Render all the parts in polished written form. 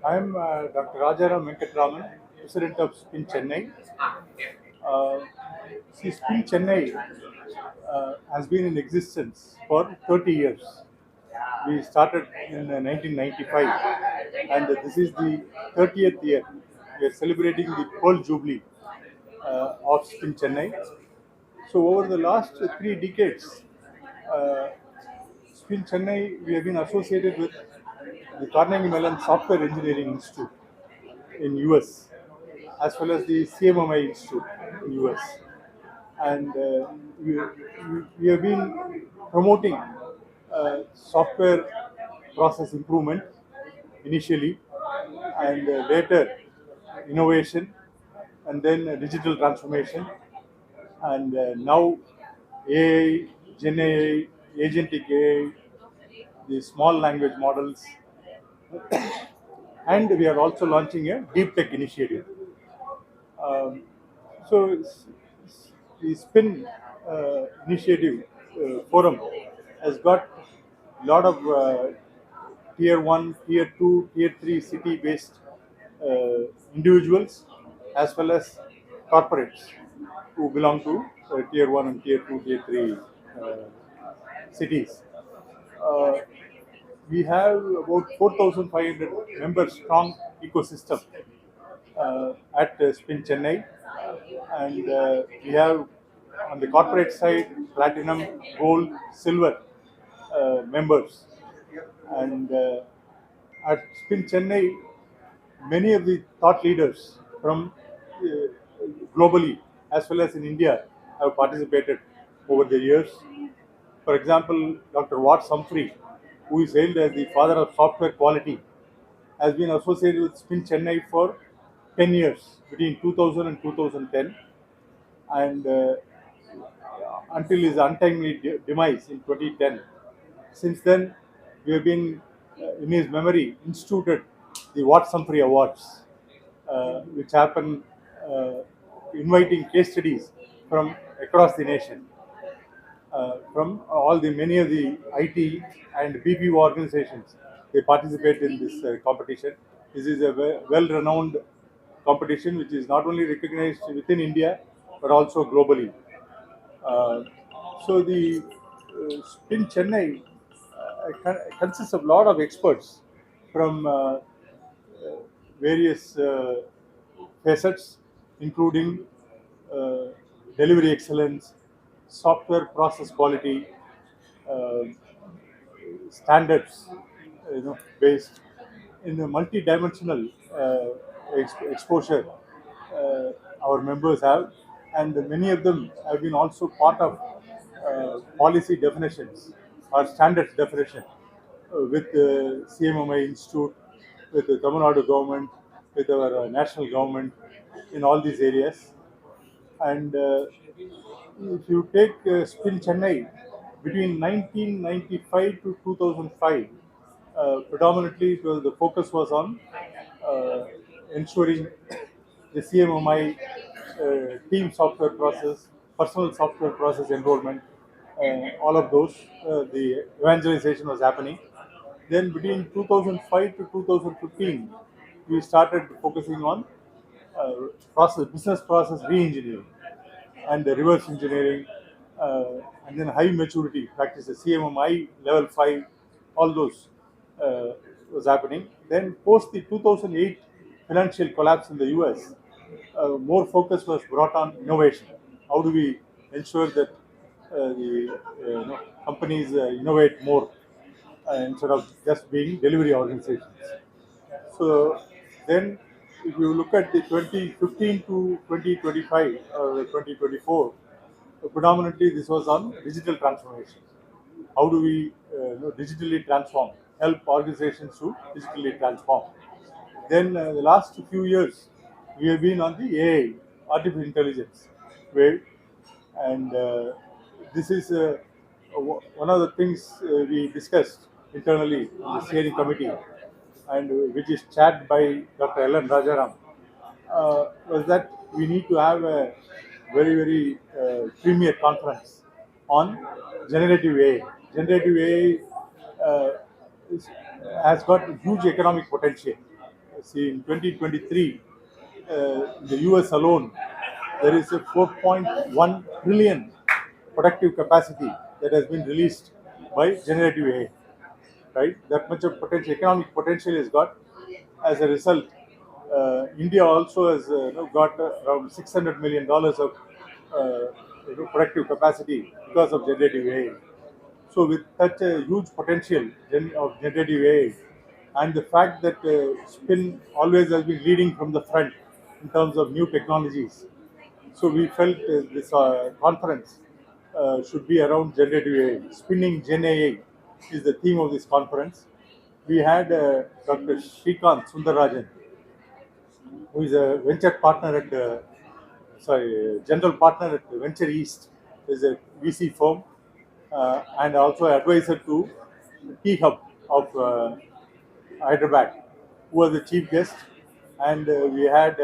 I am Dr. Rajaram Venkatraman, President of SPIN Chennai. Uh, SPIN Chennai has been in existence for 30 years. We started in 1995, and this is the 30th year. We are celebrating the Pearl Jubilee of SPIN Chennai. So, over the last 3 decades, uh, SPIN Chennai, we have been associated with the Carnegie Mellon Software Engineering Institute in US, as well as the CMMI Institute in US. And we have been promoting software process improvement initially, and later innovation, and then digital transformation, and now AI, Gen AI, agentic AI, the small language models, and we are also launching a deep tech initiative. Um, so the Spin initiative forum has got a lot of tier 1, tier 2, tier 3 city based uh, individuals as well as corporates who belong to tier 1 and tier 2, tier 3 cities. Uh, we have about 4,500 members strong ecosystem at Spin Chennai, and we have on the corporate side platinum, gold, silver members, and at Spin Chennai, many of the thought leaders from globally as well as in India have participated over the years. For example, Dr. Watts Humphrey, who is hailed as the father of software quality, has been associated with Spin Chennai for 10 years, between 2000 and 2010, and until his untimely demise in 2010. Since then, we have been, in his memory, instituted the Watts Humphrey Awards, which happen inviting case studies from across the nation, from all the many of the IT and BPO organizations. They participate in this competition. This is a well-renowned competition which is not only recognized within India but also globally. Uh, so the Spin Chennai consists of a lot of experts from various facets, including uh, delivery excellence, software process quality, uh, standards, based in a multi-dimensional exposure our members have, and many of them have been also part of policy definitions or standards definition with the CMMI Institute, with the Tamil Nadu government, with our national government in all these areas. And if you take Spin Chennai, between 1995 to 2005, predominantly the focus was on uh, ensuring the CMMI team software process, personal software process enrollment, all of those, the evangelization was happening. Then between 2005 to 2015, we started focusing on business process re-engineering and the reverse engineering, and then high maturity practices, CMMI level 5, all those was happening. Then post the 2008 financial collapse in the US, more focus was brought on innovation. How do we ensure that the companies innovate more instead of just being delivery organizations? So then, if you look at the 2015 to 2025 or 2024, predominantly this was on digital transformation. How do we digitally transform, help organizations to digitally transform? Then the last few years, we have been on the AI, artificial intelligence wave, and this is one of the things we discussed internally in the steering committee, and which is chaired by Dr. Ellen Rajaram, was that we need to have a very premier conference on generative AI. Generative AI uh, is, has got huge economic potential. See, in 2023, in the US alone, there is a 4.1 trillion productive capacity that has been released by generative AI. Right, that much of potential, economic potential is got. As a result, India also has got around $600 million of productive capacity because of generative AI. So, with such a huge potential of generative AI, and the fact that Spin always has been leading from the front in terms of new technologies, so we felt this conference should be around generative AI. Spinning Gen AI is the theme of this conference. We had Dr. Shrikant Sundararajan, who is a venture partner at, general partner at Venture East, is a VC firm, and also advisor to T Hub of Hyderabad, who was the chief guest, and we had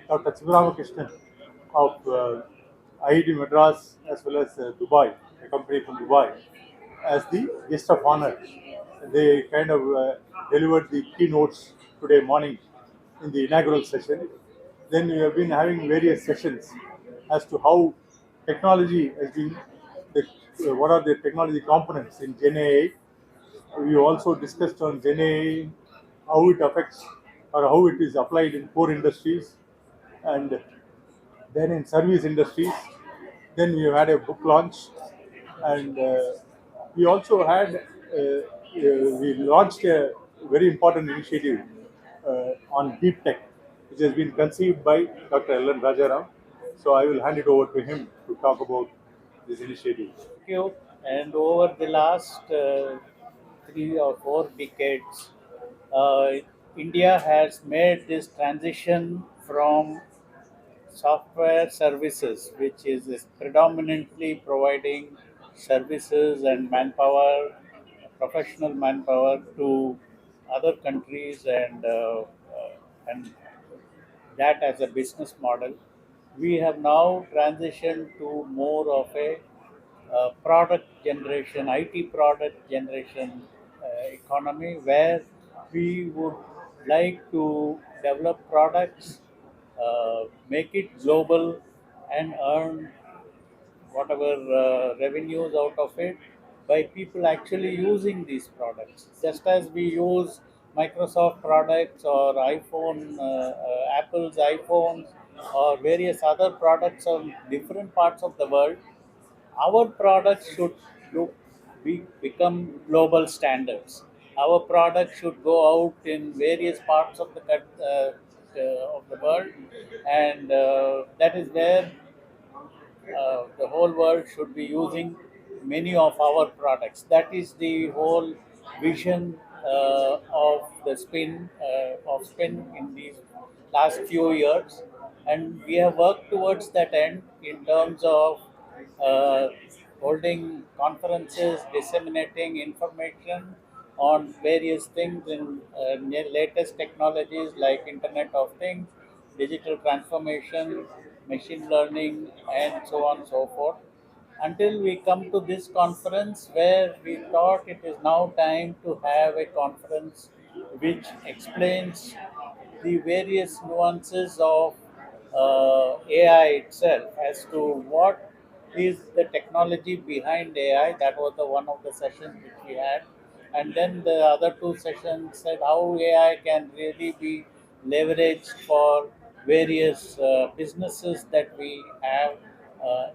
Dr. Sivaramakrishnan of IIT Madras as well as Dubai, a company from Dubai, as the guest of honor. They kind of delivered the keynotes today morning in the inaugural session. Then we have been having various sessions as to how technology has been, the, what are the technology components in Gen AI. We also discussed on Gen AI, how it affects or how it is applied in core industries, and then in service industries. Then we had a book launch, and we also had we launched a very important initiative on deep tech, which has been conceived by Dr. Ellen Rajaram. So I will hand it over to him to talk about this initiative. You. And over the last 3 or 4 decades, uh, India has made this transition from software services, which is predominantly providing services and manpower, professional manpower to other countries, and that as a business model. We have now transitioned to more of a product generation, IT product generation economy, where we would like to develop products, make it global, and earn whatever revenues out of it by people actually using these products. Just as we use Microsoft products or Apple's iPhones or various other products on different parts of the world, our products should look, become global standards. Our products should go out in various parts of of the world, and that is where the whole world should be using many of our products. That is the whole vision of Spin in these last few years, and we have worked towards that end in terms of uh, holding conferences, disseminating information on various things in latest technologies like Internet of Things, digital transformation, machine learning, and so on and so forth. Until we come to this conference, where we thought it is now time to have a conference which explains the various nuances of AI itself, as to what is the technology behind AI. That was the one of the sessions which we had, and then the other two sessions said how AI can really be leveraged for various businesses that we have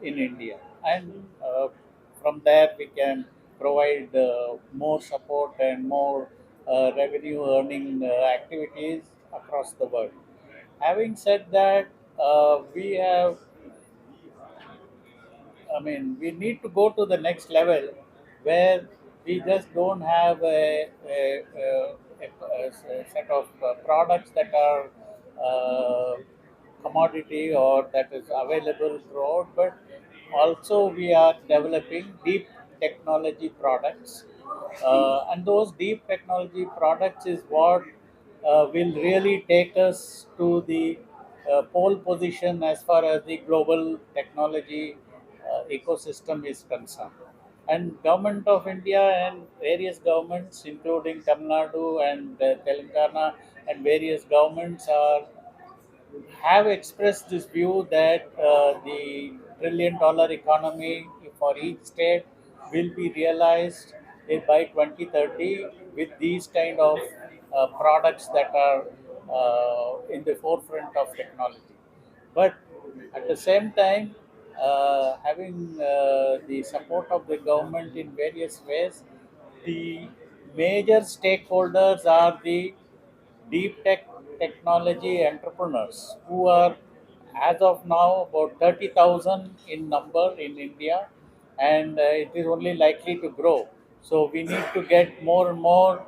in India, and from there we can provide more support and more revenue earning activities across the world. Having said that, we have, we need to go to the next level, where we just don't have a set of products that are commodity or that is available throughout, but also we are developing deep technology products. And those deep technology products is what will really take us to the pole position as far as the global technology ecosystem is concerned. And government of India and various governments, including Tamil Nadu and Telangana, and various governments have expressed this view that the trillion-dollar economy for each state will be realized by 2030 with these kind of products that are in the forefront of technology. But at the same time, having the support of the government in various ways, the major stakeholders are the deep tech technology entrepreneurs who are, as of now, about 30,000 in number in India, and it is only likely to grow. So we need to get more and more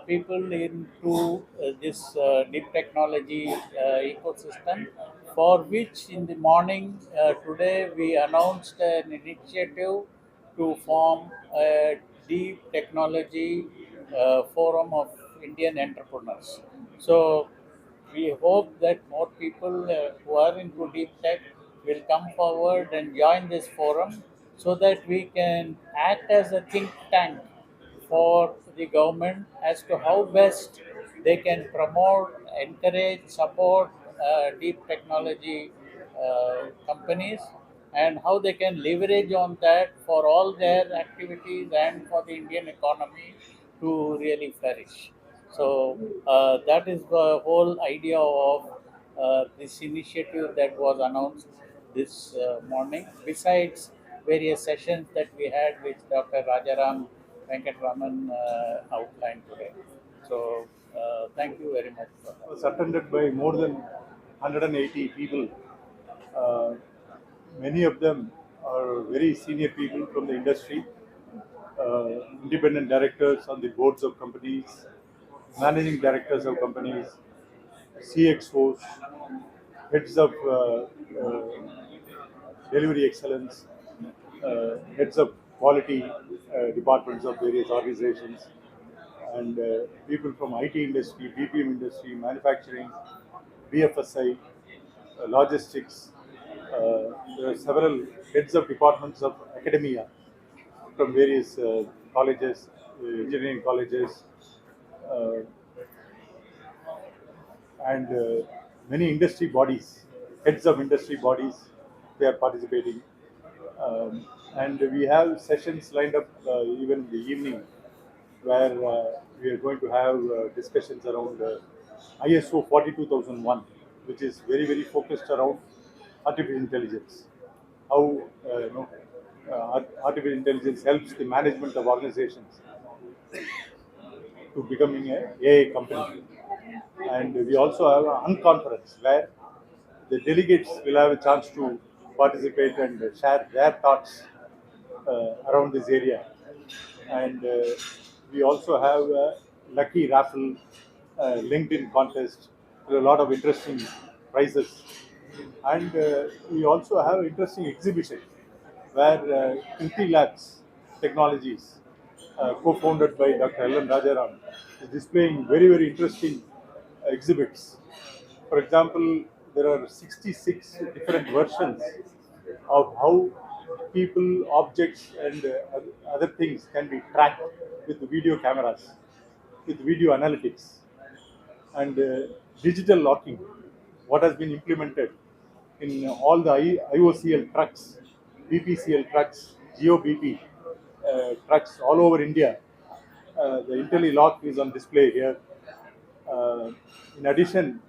people into this deep technology ecosystem, for which in the morning today we announced an initiative to form a deep technology forum of Indian entrepreneurs. So we hope that more people who are into deep tech will come forward and join this forum, so that we can act as a think tank for the government as to how best they can promote, encourage, support deep technology companies, and how they can leverage on that for all their activities and for the Indian economy to really flourish. So that is the whole idea of this initiative that was announced this morning. Besides various sessions that we had, which Dr. Rajaram Venkatraman outlined today. So thank you very much for that. Was attended by more than 180 people. Uh, Many of them are very senior people from the industry, independent directors on the boards of companies, managing directors of companies, CXOs, heads of delivery excellence, heads of quality departments of various organizations, and people from IT industry, BPM industry, manufacturing, BFSI, logistics. There are several heads of departments of academia from various colleges, engineering colleges, uh, and many industry bodies, heads of industry bodies, they are participating. And we have sessions lined up even in the evening, where we are going to have discussions around ISO 42001, which is very, very focused around artificial intelligence. How artificial intelligence helps the management of organizations to becoming a AI company. And we also have an unconference where the delegates will have a chance to participate and share their thoughts around this area. And we also have a lucky raffle, LinkedIn contest with a lot of interesting prizes. And we also have an interesting exhibition where Kriti Labs Technologies, co-founded by Dr. Ellen Rajaram, is displaying very, very interesting exhibits. For example, there are 66 different versions of how people, objects, and other things can be tracked with video cameras, with video analytics, and digital locking. What has been implemented in all the IOCL trucks, BPCL trucks, GeoBP trucks all over India. The IntelliLock is on display here. Uh, in addition,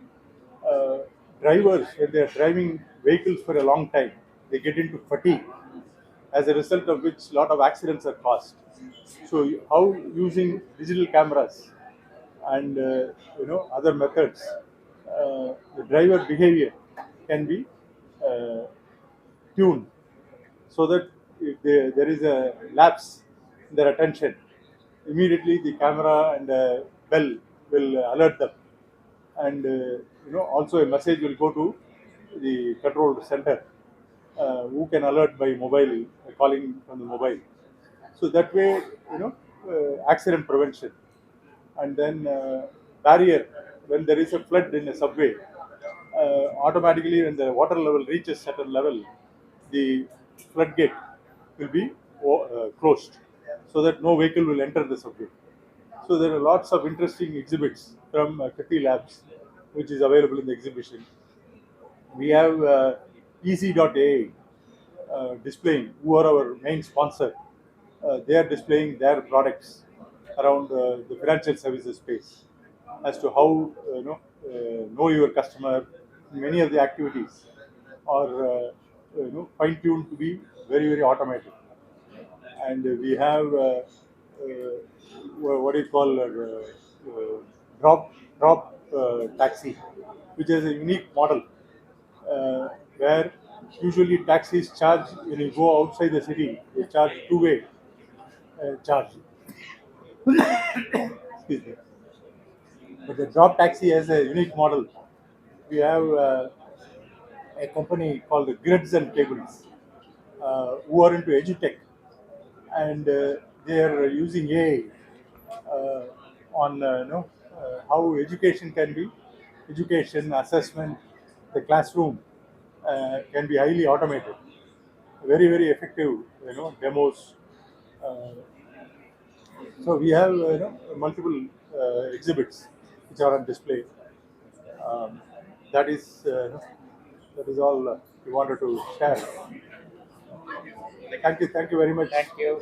uh, drivers, when they are driving vehicles for a long time, they get into fatigue, as a result of which a lot of accidents are caused. So, how using digital cameras and other methods, the driver behavior can be uh, tuned, so that if there is a lapse in their attention, immediately the camera and bell will alert them, and also a message will go to the control center, who can alert by mobile, calling from the mobile. So that way, accident prevention. And then barrier, when there is a flood in a subway, automatically when the water level reaches certain level, the floodgate will be closed, so that no vehicle will enter the subway. So there are lots of interesting exhibits from Kati Labs, which is available in the exhibition. We have easy.ai displaying, who are our main sponsor. They are displaying their products around the financial services space as to how know your customer. Many of the activities are fine tuned to be very automated, and we have what do you call drop taxi, which is a unique model where usually taxis charge when you go outside the city. They charge two-way charge. Excuse me. But the drop taxi has a unique model. We have a company called Grids and Cables, who are into edutech, and they are using AI on how education can be, education assessment, the classroom can be highly automated. Very effective, demos. Uh, so we have multiple exhibits which are on display. Um, that is that is all we wanted to share. Thank you very much. Thank you.